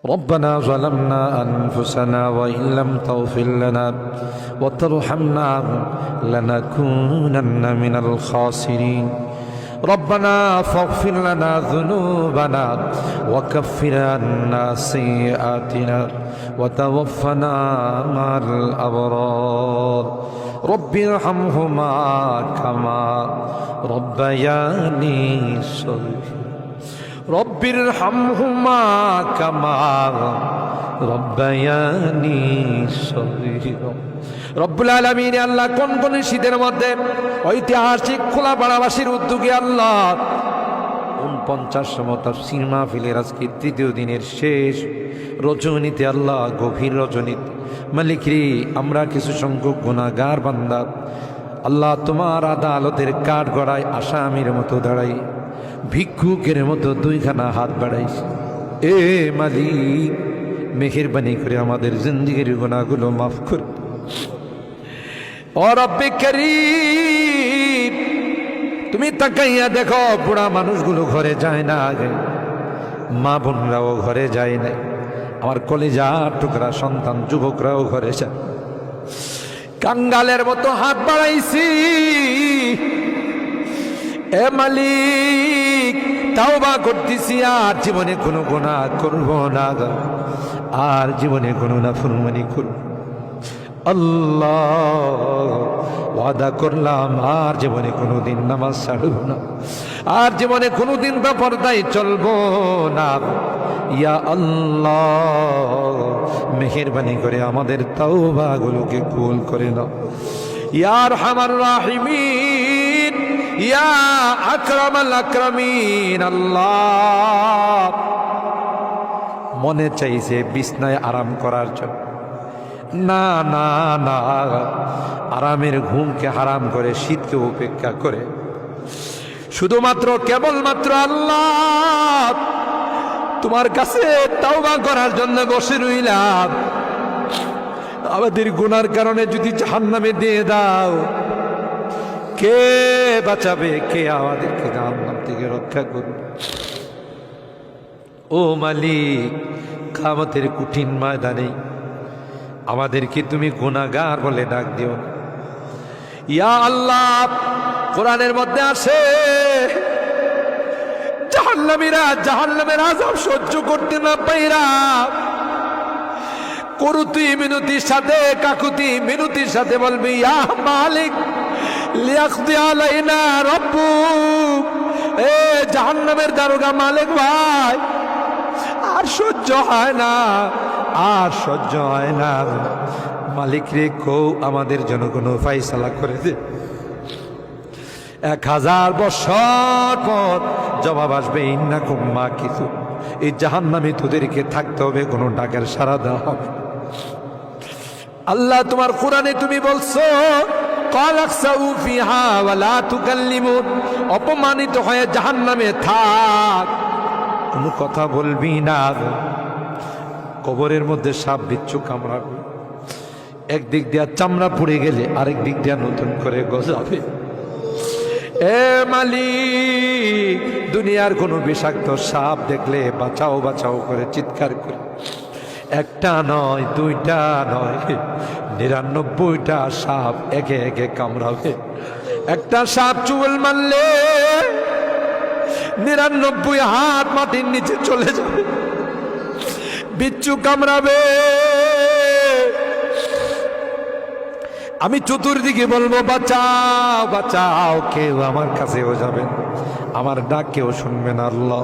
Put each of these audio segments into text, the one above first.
ربنا ظلمنا أنفسنا وإن لم تغفر لنا وترحمنا لنكونن من الخاسرين ربنا فاغفر لنا ذنوبنا وكفر عنا سيئاتنا وتوفنا مع الأبرار رب ارحمهما كما ربياني صغيرا رب ارحمهما كما ربياني صغيرا রব্বুল আলামিন আল্লাহ কোন শীতের মধ্যে ঐতিহাসিক খোলাপাড়াবাসীর উদ্যোগে আল্লাহ 49তম তাফসীর মাহফিলের আজকে তৃতীয় দিনের শেষ রজনীতে আল্লাহ গভীর রজনীতে মালিক রে আমরা কিছু সংখ্যক গুনাহগার বান্দা আল্লাহ তোমার আদালতের কাঠগড়ায় আসামির মতো দাঁড়াই ভিক্ষুকের মতো দুইখানা হাত বাড়াইছি এ মালিক মেহেরবানি করে আমাদের জিন্দেগির গুনাহগুলো মাফ কর ও রব্বে করিম তুমি তাকাইয়া দেখো বুড়া মানুষগুলো ঘরে যায় না আগে মা বোনরাও ঘরে যায় না আমার কলিজার টুকরা সন্তান যুবকরাও ঘরে যায় কাঙ্গালের মতো হাত বাড়াইছি এ মালিক তাওবা করতেছি আর জীবনে কোনো গুনাহ করব না আর জীবনে কোনো নাফরমানি করব আল্লাহ ওয়াদা করলাম আর জীবনে কোনোদিন নামাজ ছাড়ব না আর জীবনে কোনোদিন বেপরদায় চলবো না ইয়া আল্লাহ মেহেরবানি করে আমাদের তাওবাগুলোকে কবুল করে নাও ইয়া আরহামার রাহিমিন ইয়া আকরামাল আকরামিন আল্লাহ মনে চাইছে বিছনায় আরাম করার জন্য না না না আরামের ঘুমকে হারাম করে শীতকে উপেক্ষা করে শুধুমাত্র কেবলমাত্র আল্লাহ তোমার কাছে তাওবা করার জন্য বসে রইলাম আমাদের গুনার কারণে যদি জাহান্নামে দিয়ে দাও কে বাঁচাবে কে আমাদেরকে জাহান্নাম থেকে রক্ষা করবে ও মালিক কিয়ামতের কঠিন ময়দানে আমাদেরকে তুমি গুনাহগার বলে ডাক দিও ইয়া আল্লাহ কোরআনের মধ্যে আছে জাহান্নামীরা জাহান্নামের আযাব সহ্য করতে না পাইরা করুতি মিনতির সাথে কাকুতি মিনতির সাথে বলবি ইয়া মালিক লিয়াকদি আলাইনা রাব্বুক এ জাহান্নামের দারোগা মালিক ভাই আর সহ্য হয় না আর সহ্য হয় না মালিক রে কও আমাদের জন্য কোনো ফায়সালা করে দে 1000 বছর পর জবাব আসবে ইন্নাকুম মাকিসু এই জাহান্নামে তোদেরকে থাকতে হবে কোনো ডাকের সাড়া দেওয়া হবে আল্লাহ তোমার কোরআনে তুমি বলছো কালাকসাউ ফিহা ওয়ালা তুকাল্লিমুন অপমানিত হয়ে জাহান্নামে থাক কোনো কথা বলবি না কবরের মধ্যে সাপ বিচ্ছু কামড়াবে একদিক দিয়া চামড়া পুড়ে গেলে আরেক দিক দিয়া নতুন করে গজাবে এ মালিক দুনিয়ার কোনো বিষাক্ত সাপ দেখলে বাঁচাও বাঁচাও করে চিৎকার করে একটা নয় দুইটা নয় 99টা সাপ একে একে কামড়াবে একটা সাপ চুল মারলে 99 হাত মাটির নিচে চলে যাবে বিচ্ছু কামড়াবে আমি চতুর্দিকে বলবো বাঁচাও বাঁচাও কেউ আমার কাছেও যাবেন আমার ডাক কেউ শুনবে না আল্লাহ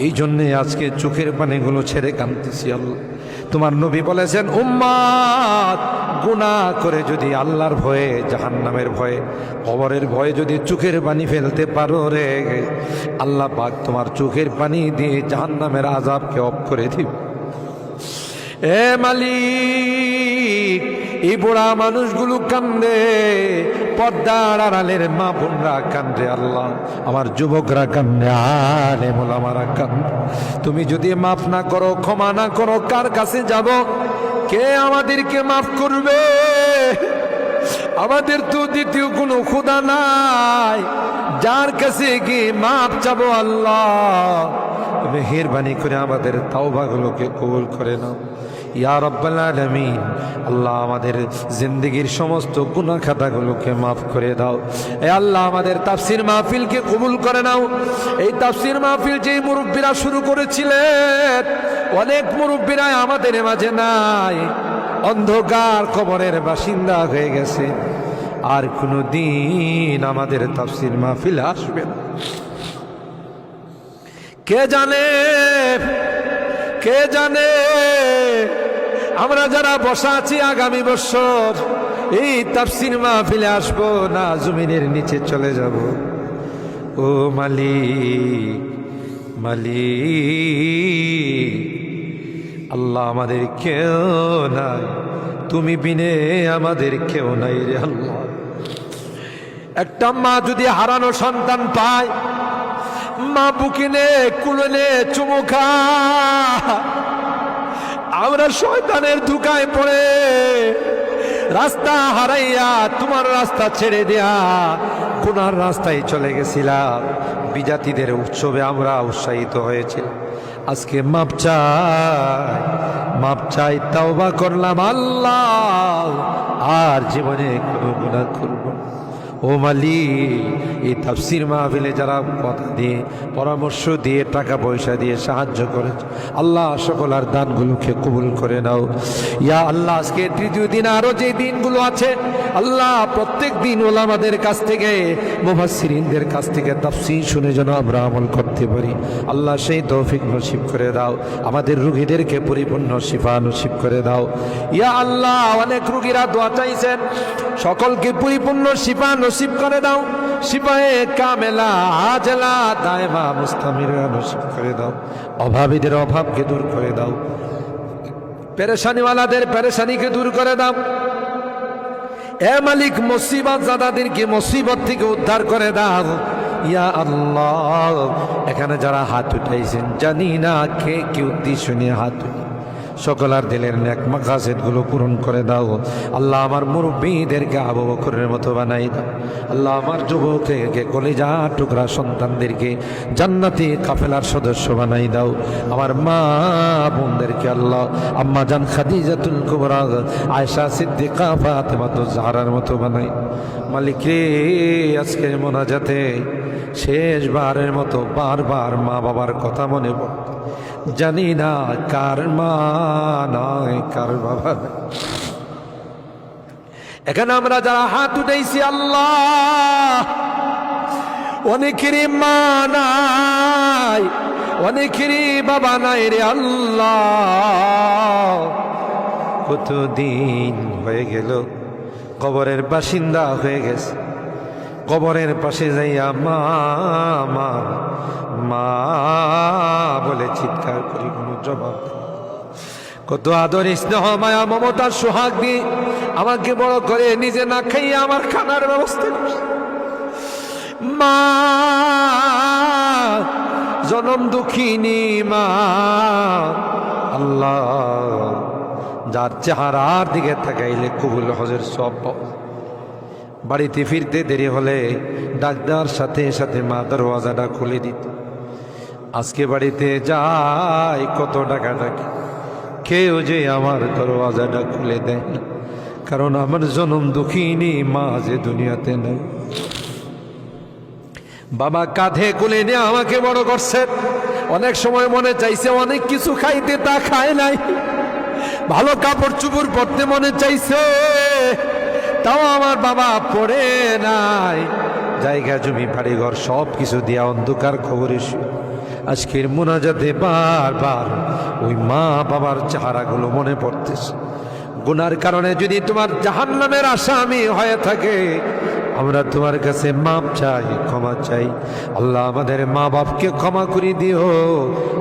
এই জন্যে আজকে চোখের পানিগুলো ছেড়ে কাঁদতেছি আল্লাহ তোমার নবী বলেছেন উম্মাত গুনাহ করে যদি আল্লাহর ভয়ে জাহান্নামের ভয়ে কবরের ভয়ে যদি চোখের পানি ফেলতে পারো রে আল্লাহ পাক তোমার চোখের পানি দিয়ে জাহান্নামের আযাবকে অফ করে দিবে এ মালিক এই বুড়া মানুষগুলো কান্দে পর্দার আড়ালের মা বোনরা কান্দে আল্লাহ আমার যুবকরা কান্দে আলেম ওলামারা কান্দে তুমি যদি মাফ না করো ক্ষমা না করো কার কাছে যাব কে আমাদেরকে মাফ করবে আমাদের তো দ্বিতীয় কোনো খোদা নাই যার কাছে গিয়ে মাফ চাবো আল্লাহ মেহেরবানি করে আমাদের তাওবাগুলোকে কবুল করে নাও ইয়া রাব্বাল আলামিন। আল্লাহ আমাদের জিন্দেগির সমস্ত গুনাহ খাতাগুলোকে মাফ করে দাও। এ আল্লাহ আমাদের তাফসীর মাহফিলকে কবুল করে নাও। এই তাফসীর মাহফিল যে মুরব্বীরা শুরু করেছিলেন, অনেক মুরব্বীরা আমাদের মাঝে নাই, অন্ধকার কবরের বাসিন্দা হয়ে গেছে, আর কোনো দিন আমাদের তাফসীর মাহফিল আসবে না। কে জানে, কে জানে আমরা যারা বসা আছি আগামী বছর এই তাফসীর মাহফিলে আসবো না জমিনের নিচে চলে যাব। ও মালিক, মালিক আল্লাহ, আমাদের কেউ নাই, তুমি বিনে আমাদের কেউ নাই রে আল্লাহ। একটা মা যদি হারানো সন্তান পায়, মা বুকিনে কুলনে চুমু খায়, আমরা শয়তানের ধোঁকায় পড়ে রাস্তা হারাইয়া তোমার রাস্তা ছেড়ে দেয়া গুনার রাস্তায় চলে গেছিলাম। বিজাতিদের উৎসবে আমরা উৎসাহিত হয়েছি, আজকে মাপ চাই, মাপ চাই, তাওবা করলাম আল্লাহ, আর জীবনে কোনো গুনাহ করব না। ও মালিক, এই তাফসীর মাহফিলে যারা কথা দিয়ে, পরামর্শ দিয়ে, টাকা পয়সা দিয়ে সাহায্য করেছে, আল্লাহ সকলের দানগুলোকে কবুল করে নাও ইয়া আল্লাহ। আজকে তৃতীয় দিন, আরো যে দিনগুলো আছে আল্লাহ, প্রত্যেক দিন ওলামাদের কাছ থেকে, মুফাসসিরিনদের কাছ থেকে তাফসীর শুনে যেন আমরা আমল করতে পারি, আল্লাহ সেই তৌফিক নসিব করে দাও। আমাদের রোগীদেরকে পরিপূর্ণ শিফা নসিব করে দাও ইয়া আল্লাহ। অনেক রোগীরা দোয়া চাইছেন, সকলকে পরিপূর্ণ শিফা নসিব করে দাও, শিফায়ে কামেলা আজলা দায়মা মুস্তামিরা নসিব করে দাও। অভাবীদের অভাবকে দূর করে দাও, পেরেশানিওয়ালাদের পেরেশানিকে দূর করে দাও। এ মালিক, মুসিবত জাদাদেরকে মুসিবত থেকে উদ্ধার করে দাও ইয়া আল্লাহ। এখানে যারা হাত উঠাইছেন, জানি না কে কি উদ্দেশ্য নিয়ে হাত উঠে, সকলার দিলের নেক মাকাসিদগুলো পূরণ করে দাও আল্লাহ। আমার মুরব্বীদেরকে আবু বকরের মতো বানাই দাও আল্লাহ। আমার যুবকদেরকে, কলিজা টুকরা সন্তানদেরকে জান্নাতি কাফেলার সদস্য বানাই দাও। আমার মা বোনদেরকে আল্লাহ, আম্মা জান খাদিজাতুল কুবরা, আয়েশা সিদ্দিকা, ফাতেমাতুজ জাহরার মতো বানাই। মালিক রে, আজকের মোনাজাতে শেষবারের মতো বারবার মা বাবার কথা মনে পড়ে, জানি না কার মা নয়, কার বাবা। এখানে আমরা যারা হাত উঠাইছি আল্লাহ, অনেকেরই মা নাই, অনেকেরই বাবা নাই রে আল্লাহ। কতদিন হয়ে গেল কবরের বাসিন্দা হয়ে গেছে, কবরের পাশে যাইয়া মা মা মা বলে চিৎকার করি, কোনো জবাব নেই। কত আদর স্নেহ মায়া মমতার সোহাগ দিয়ে আমাকে বড় করে, নিজে না খাইয়া আমার খানার ব্যবস্থা করছে। মা জনম দুঃখিনী মা আল্লাহ, যার চেহারার দিকে তাকাইলে কবুল হজের সব পাওয়া। বাড়িতে ফিরতে দেরি হলে ডাক্তার সাথে সাথে মা দরওয়াজাটা খুলে দিত। আজকে বাড়িতে যাই কত টাকা ডাকি, কেউ যে আমার দরওয়াজাটা খুলে দেয় না, কারণ আমার জনম দুঃখিনী মা যে দুনিয়াতে নেই। বাবা কাঁধে কোলে নিয়ে আমাকে বড় করছে, অনেক সময় মনে চাইছে অনেক কিছু খাইতে, তা খায় নাই। ভালো কাপড় চুপড় পরতে মনে চাইছে, তাও আমার বাবা পড়ে নাই। জায়গা জমি বাড়ি ঘর সব কিছু দিয়া অন্ধকার খবরে আজকের মোনাজাতে বারবার ওই মা বাবার চেহারাগুলো মনে পড়তেছে। গুনার কারণে যদি তোমার জাহান্নামের আসামি হয়ে থাকে, আমরা তোমার কাছে মাপ চাই, ক্ষমা চাই আল্লাহ। আমাদের মা বাপকে ক্ষমা করে দিও,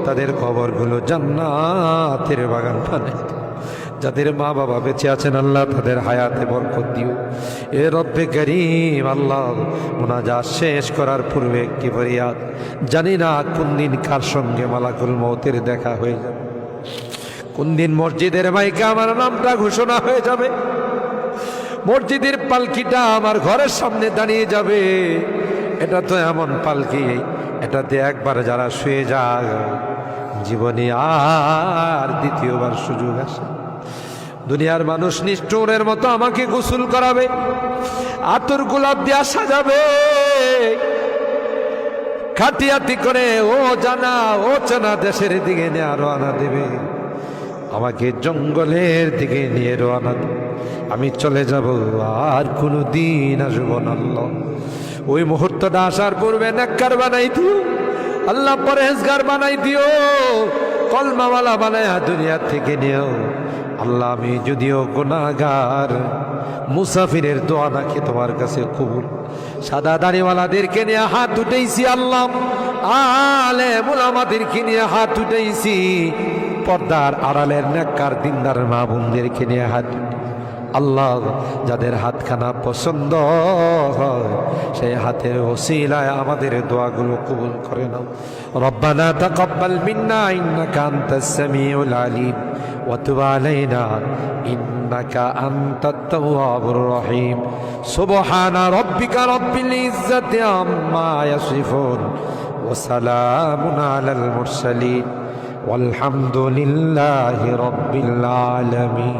তাদের কবরগুলো জান্নাতের বাগান বানাই। যাদের মা বাবা বেঁচে আছেন আল্লাহ, তাদের হায়াতে বরকত দিও। এ রব্বে করিম আল্লাহ, মোনাজাত শেষ করার পূর্বে একটি ফরিয়াদ, জানি না কোন দিন কার সঙ্গে মালাকুল মৌতের দেখা হয়ে যাবে, কোন দিন মসজিদের মাইকে আমার নামটা ঘোষণা হয়ে যাবে, মসজিদের পালকিটা আমার ঘরের সামনে দাঁড়িয়ে যাবে। এটা তো এমন পালকি, এটাতে একবার যারা শুয়ে যায় জীবনে আর দ্বিতীয়বার সুযোগ আসে। দুনিয়ার মানুষ নিষ্ঠুরের মতো আমাকে গোসল করাবে, আতর গোলাপ দিয়া সাজাবে, খাটিয়াতি করে ও জানা ও চেনা দেশের দিকে নিয়ে রওনা দেবে, আমাকে জঙ্গলের দিকে নিয়ে রওনা দেবে। আমি চলে যাব, আর কোনো দিন আসবো না। আল্লাহ ওই মুহূর্তটা আসার পূর্বে নেককার বানাই দিও আল্লাহ, পরহেজগার বানাই দিও, কলমাওয়ালা বানায়া দুনিয়া থেকে নিও আল্লাহ। আমি যদিও গুনাহগার, মুসাফিরের দোয়া নাকি তোমার কাছে কবুল। সাদা দাড়িওয়ালাদেরকে নিয়ে হাত উঠেছি আল্লাহ, আলেম ওলামাদেরকে নিয়ে হাত উঠেছি, পর্দার আড়ালের নেককার দিনদার মা বোনদেরকে নিয়ে হাত আল্লাহ। যাদের হাতখানা পছন্দ হয় সেই হাতের ওসিলায় আমাদের দোয়াগুলো কবুল করে নাও। রব্বানা তাকাব্বাল মিন্না ইন্নাকা আনতাস সামিউল আলিম ওয়া তুব আলাইনা ইন্নাকা আনতাত তাওয়াবুর রহিম। সুবহানা রাব্বিকা রাব্বিল ইজ্জাতি আম্মা ইয়াসিফুন ওয়া সালামুন আলাল মুরসালিন ওয়ালহামদুলিল্লাহি রাব্বিল আলামিন।